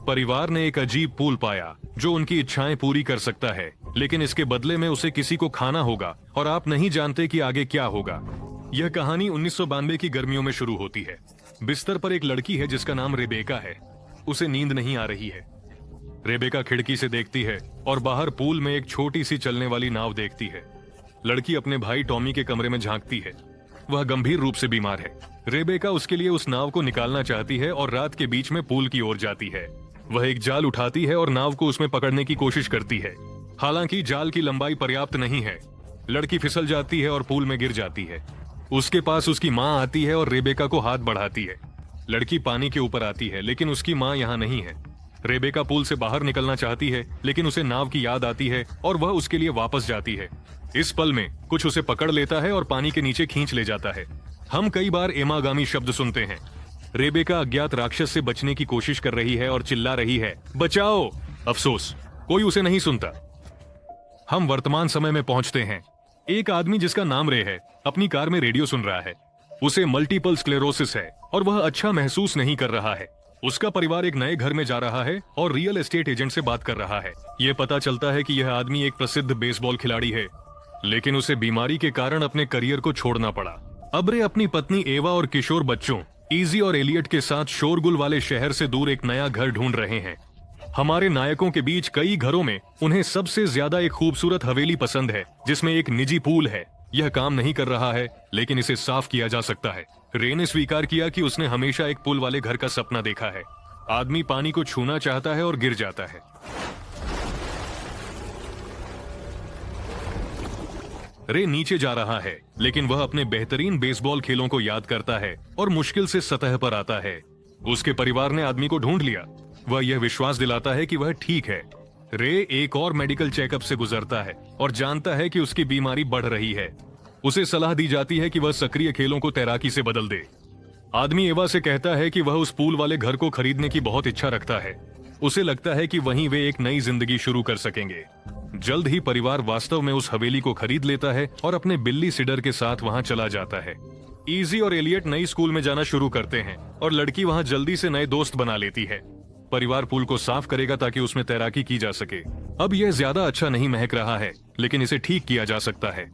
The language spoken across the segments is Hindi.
परिवार ने एक अजीब पूल पाया जो उनकी इच्छाएं पूरी कर सकता है, लेकिन इसके बदले में उसे किसी को खाना होगा और आप नहीं जानते कि आगे क्या होगा। यह कहानी 1992 की गर्मियों में शुरू होती है। बिस्तर पर एक लड़की है जिसका नाम रेबेका है। उसे नींद नहीं आ रही है। रेबेका खिड़की से देखती है और बाहर पूल में एक छोटी सी चलने वाली नाव देखती है। लड़की अपने भाई टॉमी के कमरे में झांकती है। वह गंभीर रूप से बीमार है। रेबेका उसके लिए उस नाव को निकालना चाहती है और रात के बीच में पूल की ओर जाती है। वह एक जाल उठाती है और नाव को उसमें पकड़ने की कोशिश करती है। हालांकि जाल की लंबाई पर्याप्त नहीं है। लड़की फिसल जाती है और पूल में गिर जाती है। उसके पास उसकी माँ आती है और रेबेका को हाथ बढ़ाती है। लड़की पानी के ऊपर आती है, लेकिन उसकी माँ यहाँ नहीं है। रेबेका पूल से बाहर निकलना चाहती है, लेकिन उसे नाव की याद आती है और वह उसके लिए वापस जाती है। इस पल में कुछ उसे पकड़ लेता है और पानी के नीचे खींच ले जाता है। हम कई बार एमागामी शब्द सुनते हैं। रेबेका अज्ञात राक्षस से बचने की कोशिश कर रही है और चिल्ला रही है, बचाओ। अफसोस, कोई उसे नहीं सुनता। हम वर्तमान समय में पहुंचते हैं। एक आदमी जिसका नाम रे है अपनी कार में रेडियो सुन रहा है। उसे मल्टीपल स्क्लेरोसिस है और वह अच्छा महसूस नहीं कर रहा है। उसका परिवार एक नए घर में जा रहा है और रियल एस्टेट एजेंट से बात कर रहा है। यह पता चलता है कि यह आदमी एक प्रसिद्ध बेसबॉल खिलाड़ी है, लेकिन उसे बीमारी के कारण अपने करियर को छोड़ना पड़ा। अब रे अपनी पत्नी एवा और किशोर बच्चों इजी और एलियट के साथ शोरगुल वाले शहर से दूर एक नया घर ढूंढ रहे हैं। हमारे नायकों के बीच कई घरों में उन्हें सबसे ज्यादा एक खूबसूरत हवेली पसंद है जिसमें एक निजी पूल है। यह काम नहीं कर रहा है, लेकिन इसे साफ किया जा सकता है। रे ने स्वीकार किया कि उसने हमेशा एक पूल वाले घर का सपना देखा है। आदमी पानी को छूना चाहता है और गिर जाता है। रे नीचे जा रहा है, लेकिन वह अपने बेहतरीन बेसबॉल खेलों को याद करता है और मुश्किल से सतह पर आता है। उसके परिवार ने आदमी को ढूंढ लिया। वह यह विश्वास दिलाता है कि वह ठीक है। रे एक और मेडिकल चेकअप से गुजरता है और जानता है कि उसकी बीमारी बढ़ रही है। उसे सलाह दी जाती है कि वह सक्रिय खेलों को तैराकी से बदल दे। आदमी एवा से कहता है कि वह उस पूल वाले घर को खरीदने की बहुत इच्छा रखता है। उसे लगता है कि वहीं वे एक नई जिंदगी शुरू कर सकेंगे। जल्द ही परिवार वास्तव में उस हवेली को खरीद लेता है और अपने बिल्ली सिडर के साथ वहां चला जाता है। इजी और एलियट नई स्कूल में जाना शुरू करते हैं और लड़की वहां जल्दी से नए दोस्त बना लेती है। परिवार पूल को साफ करेगा ताकि उसमें तैराकी की जा सके। अब यह ज्यादा अच्छा नहीं महक रहा है, लेकिन इसे ठीक किया जा सकता है।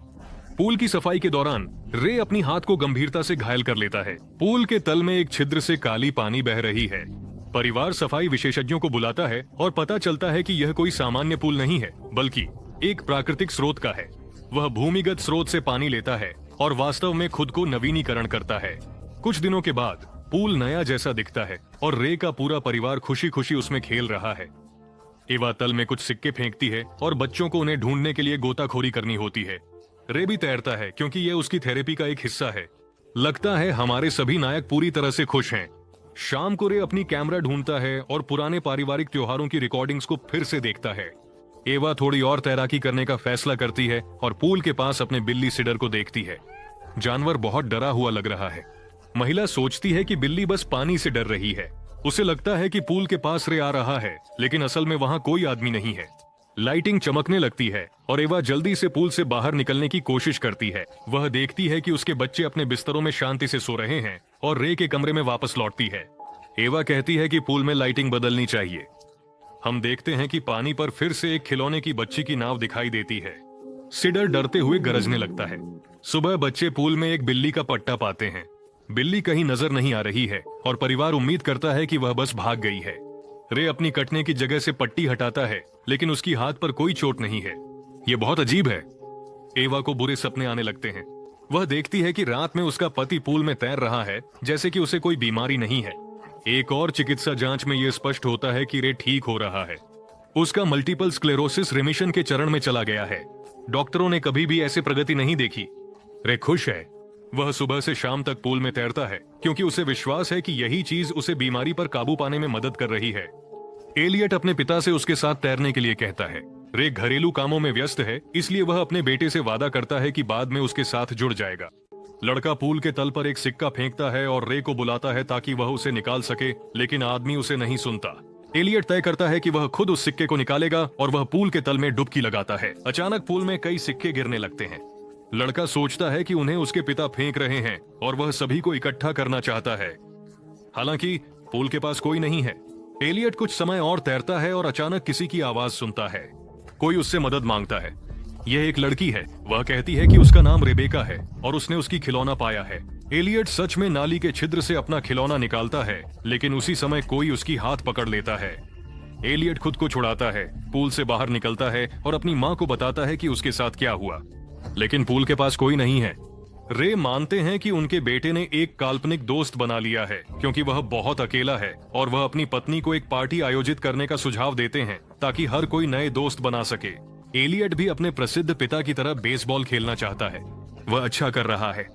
पूल की सफाई के दौरान रे अपनी हाथ को गंभीरता से घायल कर लेता है। पूल के तल में एक छिद्र से काली पानी बह रही है। परिवार सफाई विशेषज्ञों को बुलाता है और पता चलता है कि यह कोई सामान्य पूल नहीं है, बल्कि एक प्राकृतिक स्रोत का है। वह भूमिगत स्रोत से पानी लेता है और वास्तव में खुद को नवीनीकरण करता है। कुछ दिनों के बाद पूल नया जैसा दिखता है और रे का पूरा परिवार खुशी खुशी उसमें खेल रहा है। एवा तल में कुछ सिक्के फेंकती है और बच्चों को उन्हें ढूंढने के लिए गोताखोरी करनी होती है। रे भी तैरता है क्योंकि यह उसकी थेरेपी का एक हिस्सा है। लगता है हमारे सभी नायक पूरी तरह से खुश हैं। शाम को रे अपनी कैमरा ढूंढता है और पुराने पारिवारिक त्योहारों की रिकॉर्डिंग्स को फिर से देखता है। एवा थोड़ी और तैराकी करने का फैसला करती है और पूल के पास अपने बिल्ली सिडर को देखती है। जानवर बहुत डरा हुआ लग रहा है। महिला सोचती है कि बिल्ली बस पानी से डर रही है। उसे लगता है कि पूल के पास रे आ रहा है, लेकिन असल में वहां कोई आदमी नहीं है। लाइटिंग चमकने लगती है और एवा जल्दी से पूल से बाहर निकलने की कोशिश करती है। वह देखती है कि उसके बच्चे अपने बिस्तरों में शांति से सो रहे हैं और रे के कमरे में वापस लौटती है। एवा कहती है कि पूल में लाइटिंग बदलनी चाहिए। हम देखते हैं कि पानी पर फिर से एक खिलौने की बच्ची की नाव दिखाई देती है। सिडर डरते हुए गरजने लगता है। सुबह बच्चे पूल में एक बिल्ली का पट्टा पाते हैं। बिल्ली कहीं नजर नहीं आ रही है और परिवार उम्मीद करता है कि वह बस भाग गई है। रे अपनी कटने की जगह से पट्टी हटाता है, लेकिन उसकी हाथ पर कोई चोट नहीं है। यह बहुत अजीब है। एवा को बुरे सपने आने लगते हैं। वह देखती है कि रात में उसका पति पूल में तैर रहा है, जैसे कि उसे कोई बीमारी नहीं है। एक और चिकित्सा जांच में यह स्पष्ट होता है कि रे ठीक हो रहा है। उसका मल्टीपल स्क्लेरोसिस रिमिशन के चरण में चला गया है। डॉक्टरों ने कभी भी ऐसी प्रगति नहीं देखी। रे खुश है। वह सुबह से शाम तक पूल में तैरता है क्योंकि उसे विश्वास है कि यही चीज उसे बीमारी पर काबू पाने में मदद कर रही है। एलियट अपने पिता से उसके साथ तैरने के लिए कहता है। रे घरेलू कामों में व्यस्त है, इसलिए वह अपने बेटे से वादा करता है कि बाद में उसके साथ जुड़ जाएगा। लड़का पूल के तल पर एक सिक्का फेंकता है और रे को बुलाता है ताकि वह उसे निकाल सके, लेकिन आदमी उसे नहीं सुनता। एलियट तय करता है कि वह खुद उस सिक्के को निकालेगा और वह पूल के तल में डुबकी लगाता है। अचानक पूल में कई सिक्के गिरने लगते हैं। लड़का सोचता है कि उन्हें उसके पिता फेंक रहे हैं और वह सभी को इकट्ठा करना चाहता है। हालांकि पूल के पास कोई नहीं है। एलियट कुछ समय और तैरता है और अचानक किसी की आवाज सुनता है। कोई उससे मदद मांगता है। यह एक लड़की है। वह कहती है कि उसका नाम रेबेका है और उसने उसकी खिलौना पाया है। एलियट सच में नाली के छिद्र से अपना खिलौना निकालता है, लेकिन उसी समय कोई उसकी हाथ पकड़ लेता है। एलियट खुद को छुड़ाता है, पूल से बाहर निकलता है और अपनी माँ को बताता है कि उसके साथ क्या हुआ। लेकिन पूल के पास कोई नहीं है। रे मानते हैं कि उनके बेटे ने एक काल्पनिक दोस्त बना लिया है, क्योंकि वह बहुत अकेला है और वह अपनी पत्नी को एक पार्टी आयोजित करने का सुझाव देते हैं ताकि हर कोई नए दोस्त बना सके। एलियट भी अपने प्रसिद्ध पिता की तरह बेसबॉल खेलना चाहता है। वह अच्छा कर रहा है।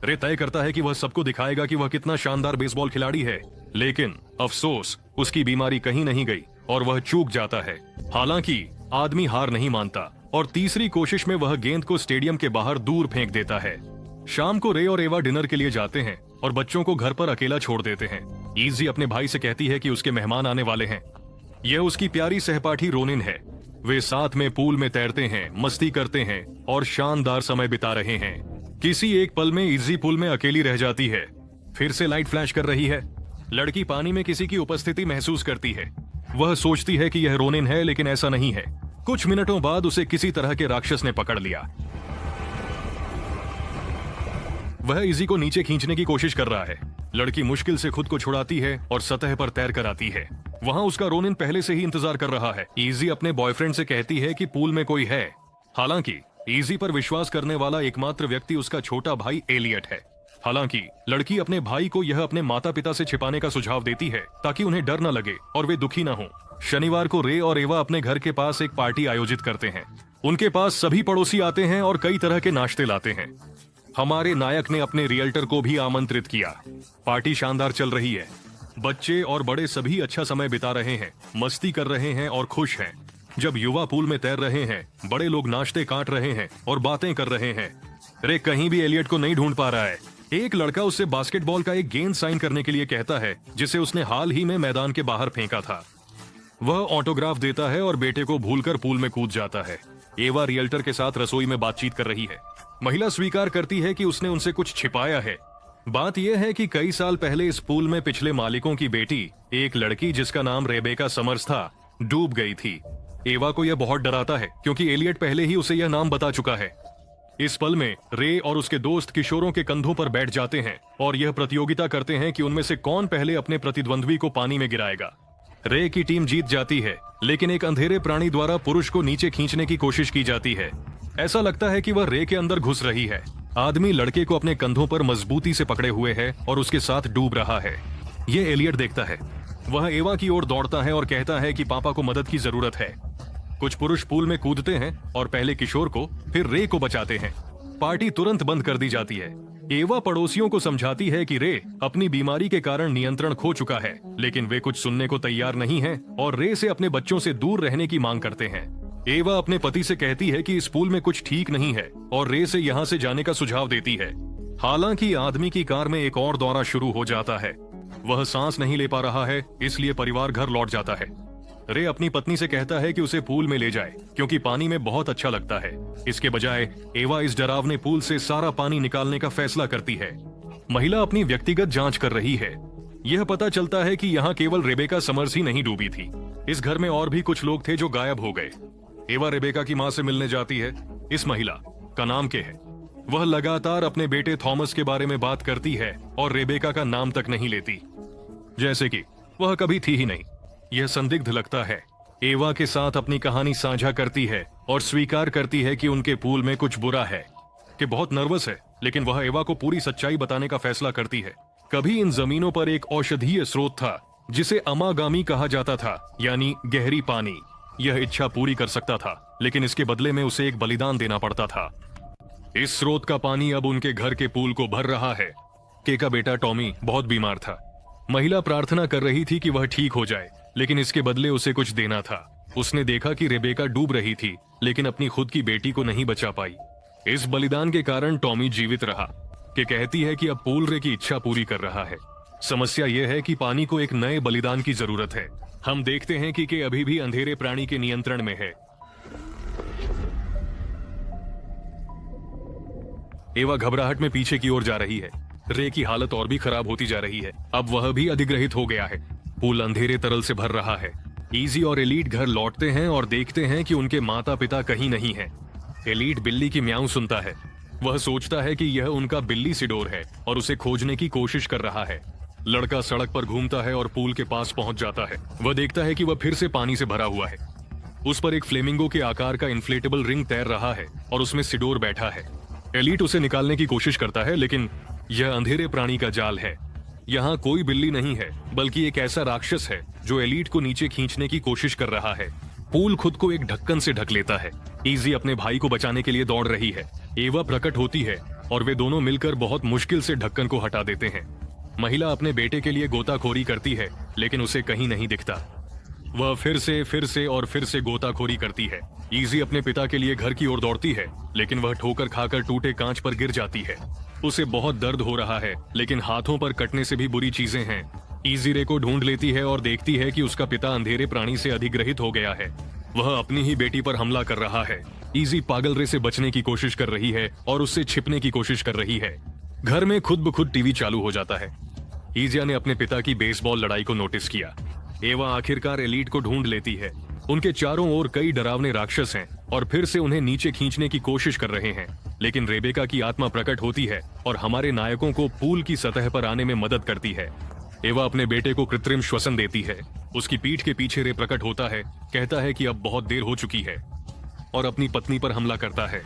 रे तय करता है कि वह सबको दिखाएगा कि वह कितना शानदार बेसबॉल खिलाड़ी है, लेकिन अफसोस उसकी बीमारी कहीं नहीं गई और वह चूक जाता है। हालांकि आदमी हार नहीं मानता और तीसरी कोशिश में वह गेंद को स्टेडियम के बाहर दूर फेंक देता है। शाम को रे और एवा डिनर के लिए जाते हैं और बच्चों को घर पर अकेला छोड़ देते हैं। इजी अपने भाई से कहती है कि उसके मेहमान आने वाले हैं। यह उसकी प्यारी सहपाठी रोनिन है। वे साथ में पूल में तैरते हैं, मस्ती करते हैं और शानदार समय बिता रहे हैं। किसी एक पल में इजी पूल में अकेली रह जाती है। फिर से लाइट फ्लैश कर रही है। लड़की पानी में किसी की उपस्थिति महसूस करती है। वह सोचती है कि यह रोनिन है, लेकिन ऐसा नहीं है। कुछ मिनटों बाद उसे किसी तरह के राक्षस ने पकड़ लिया। वह इजी को नीचे खींचने की कोशिश कर रहा है। लड़की मुश्किल से खुद को छुड़ाती है और सतह पर तैर कर आती है। वहां उसका रोनिन पहले से ही इंतजार कर रहा है। इजी अपने बॉयफ्रेंड से कहती है कि पूल में कोई है। हालांकि इजी पर विश्वास करने वाला एकमात्र व्यक्ति उसका छोटा भाई एलियट है। हालांकि लड़की अपने भाई को यह अपने माता पिता से छिपाने का सुझाव देती है ताकि उन्हें डर न लगे और वे दुखी न हों। शनिवार को रे और एवा अपने घर के पास एक पार्टी आयोजित करते हैं। उनके पास सभी पड़ोसी आते हैं और कई तरह के नाश्ते लाते हैं। हमारे नायक ने अपने रियल्टर को भी आमंत्रित किया। पार्टी शानदार चल रही है। बच्चे और बड़े सभी अच्छा समय बिता रहे हैं, मस्ती कर रहे हैं और खुश हैं। जब युवा पूल में तैर रहे हैं, बड़े लोग नाश्ते काट रहे हैं और बातें कर रहे हैं। रे कहीं भी एलियट को नहीं ढूंढ पा रहा है। एक लड़का उससे बास्केटबॉल का एक गेंद साइन करने के लिए कहता है, जिसे उसने हाल ही में मैदान के बाहर फेंका था। वह ऑटोग्राफ देता है और बेटे को भूलकर पूल में कूद जाता है। एवा रियल्टर के साथ रसोई में बातचीत कर रही है। महिला स्वीकार करती है कि उसने उनसे कुछ छिपाया है। बात यह है कि कई साल पहले इस पूल में पिछले मालिकों की बेटी, एक लड़की जिसका नाम रेबेका समर्स था, डूब गई थी। एवा को यह बहुत डराता है क्योंकि एलियट पहले ही उसे यह नाम बता चुका है। इस पल में रे और उसके दोस्त किशोरों के कंधों पर बैठ जाते हैं और यह प्रतियोगिता करते हैं कि उनमें से कौन पहले अपने प्रतिद्वंद्वी को पानी में गिराएगा। रे की टीम जीत जाती है, लेकिन एक अंधेरे प्राणी द्वारा पुरुष को नीचे खींचने की कोशिश की जाती है। ऐसा लगता है कि वह रे के अंदर घुस रही है। आदमी लड़के को अपने कंधों पर मजबूती से पकड़े हुए है और उसके साथ डूब रहा है। यह एलियट देखता है। वह एवा की ओर दौड़ता है और कहता है कि पापा को मदद की जरूरत है। कुछ पुरुष पूल में कूदते हैं और पहले किशोर को, फिर रे को बचाते हैं। पार्टी तुरंत बंद कर दी जाती है। एवा पड़ोसियों को समझाती है कि रे अपनी बीमारी के कारण नियंत्रण खो चुका है, लेकिन वे कुछ सुनने को तैयार नहीं हैं और रे से अपने बच्चों से दूर रहने की मांग करते हैं। एवा अपने पति से कहती है कि इस पूल में कुछ ठीक नहीं है और रे से यहाँ से जाने का सुझाव देती है। हालांकि आदमी की कार में एक और दौरा शुरू हो जाता है। वह सांस नहीं ले पा रहा है, इसलिए परिवार घर लौट जाता है। रे अपनी पत्नी से कहता है कि उसे पूल में ले जाए क्योंकि पानी में बहुत अच्छा लगता है। इसके बजाय एवा इस डरावने पूल से सारा पानी निकालने का फैसला करती है। महिला अपनी व्यक्तिगत जांच कर रही है। यह पता चलता है कि यहाँ केवल रेबेका समर्स ही नहीं डूबी थी। इस घर में और भी कुछ लोग थे जो गायब हो गए। एवा रेबेका की माँ से मिलने जाती है। इस महिला का नाम क्या है? वह लगातार अपने बेटे थॉमस के बारे में बात करती है और रेबेका का नाम तक नहीं लेती, जैसे कि वह कभी थी ही नहीं। यह संदिग्ध लगता है। एवा के साथ अपनी कहानी साझा करती है और स्वीकार करती है कि उनके पूल में कुछ बुरा है, कि बहुत नर्वस है, लेकिन वह एवा को पूरी सच्चाई बताने का फैसला करती है। कभी इन जमीनों पर एक औषधीय स्रोत था जिसे अमागामी कहा जाता था, यानी गहरी पानी। यह इच्छा पूरी कर सकता था, लेकिन इसके बदले में उसे एक बलिदान देना पड़ता था। इस स्रोत का पानी अब उनके घर के पूल को भर रहा है। के का बेटा टॉमी बहुत बीमार था। महिला प्रार्थना कर रही थी कि वह ठीक हो जाए, लेकिन इसके बदले उसे कुछ देना था। उसने देखा कि रेबेका डूब रही थी, लेकिन अपनी खुद की बेटी को नहीं बचा पाई। इस बलिदान के कारण टॉमी जीवित रहा। के कहती है कि अब पूल रे की इच्छा पूरी कर रहा है। समस्या यह है कि पानी को एक नए बलिदान की जरूरत है। हम देखते हैं कि के अभी भी अंधेरे प्राणी के नियंत्रण में है। एवा घबराहट में पीछे की ओर जा रही है। रे की हालत और भी खराब होती जा रही है। अब वह भी अधिग्रहित हो गया है। पूल अंधेरे तरल से भर रहा है। इजी और एलीट घर लौटते हैं और देखते हैं कि उनके माता पिता कहीं नहीं हैं। एलीट बिल्ली की म्याऊं सुनता है। वह सोचता है कि यह उनका बिल्ली सिडोर है और उसे खोजने की कोशिश कर रहा है। लड़का सड़क पर घूमता है और पूल के पास पहुंच जाता है। वह देखता है कि वह फिर से पानी से भरा हुआ है। उस पर एक फ्लेमिंगो के आकार का इन्फ्लेटेबल रिंग तैर रहा है और उसमें सिडोर बैठा है। एलीट उसे निकालने की कोशिश करता है, लेकिन यह अंधेरे प्राणी का जाल है। यहाँ कोई बिल्ली नहीं है, बल्कि एक ऐसा राक्षस है जो एलीट को नीचे खींचने की कोशिश कर रहा है। पूल खुद को एक ढक्कन से ढक लेता है। इजी अपने भाई को बचाने के लिए दौड़ रही है। एवा प्रकट होती है और वे दोनों मिलकर बहुत मुश्किल से ढक्कन को हटा देते हैं। महिला अपने बेटे के लिए गोताखोरी करती है, लेकिन उसे कहीं नहीं दिखता। वह फिर से गोताखोरी करती है। इजी अपने पिता के लिए घर की ओर दौड़ती है, लेकिन वह ठोकर खाकर टूटे कांच पर गिर जाती है। उसे बहुत दर्द हो रहा है, लेकिन हाथों पर कटने से भी बुरी चीजें हैं। इजी रे को ढूंढ लेती है और देखती है कि उसका पिता अंधेरे प्राणी से अधिग्रहित हो गया है। वह अपनी ही बेटी पर हमला कर रहा है। इजी पागल रे से बचने की कोशिश कर रही है और उससे छिपने की कोशिश कर रही है। घर में खुद ब खुद टीवी चालू हो जाता है। इजिया ने अपने पिता की बेसबॉल लड़ाई को नोटिस किया। एवा आखिरकार एलीट को ढूंढ लेती है। उनके चारों ओर कई डरावने राक्षस हैं और फिर से उन्हें नीचे खींचने की कोशिश कर रहे हैं, लेकिन रेबेका की आत्मा प्रकट होती है और हमारे नायकों को पूल की सतह पर आने में मदद करती है। एवा अपने बेटे को कृत्रिम श्वसन देती है। उसकी पीठ के पीछे रे प्रकट होता है, कहता है कि अब बहुत देर हो चुकी है और अपनी पत्नी पर हमला करता है।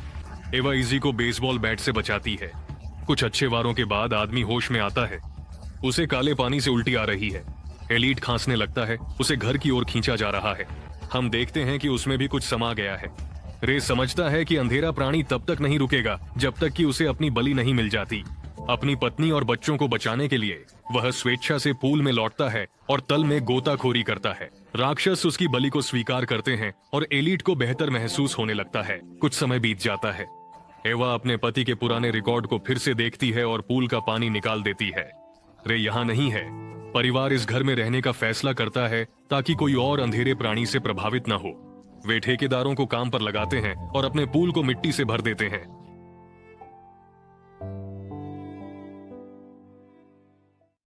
एवा इजी को बेसबॉल बैट से बचाती है। कुछ अच्छे वारों के बाद आदमी होश में आता है। उसे काले पानी से उल्टी आ रही है। एलीट खांसने लगता है। उसे घर की ओर खींचा जा रहा है। हम देखते हैं कि उसमें भी कुछ समा गया है। रे समझता है कि अंधेरा प्राणी तब तक नहीं रुकेगा जब तक कि उसे अपनी बलि नहीं मिल जाती। अपनी पत्नी और बच्चों को बचाने के लिए वह स्वेच्छा से पूल में लौटता है और तल में गोताखोरी करता है। राक्षस उसकी बलि को स्वीकार करते हैं और एलीट को बेहतर महसूस होने लगता है। कुछ समय बीत जाता है। एवा अपने पति के पुराने रिकॉर्ड को फिर से देखती है और पूल का पानी निकाल देती है। रे यहाँ नहीं है। परिवार इस घर में रहने का फैसला करता है ताकि कोई और अंधेरे प्राणी से प्रभावित न हो। वे ठेकेदारों को काम पर लगाते हैं और अपने पूल को मिट्टी से भर देते हैं।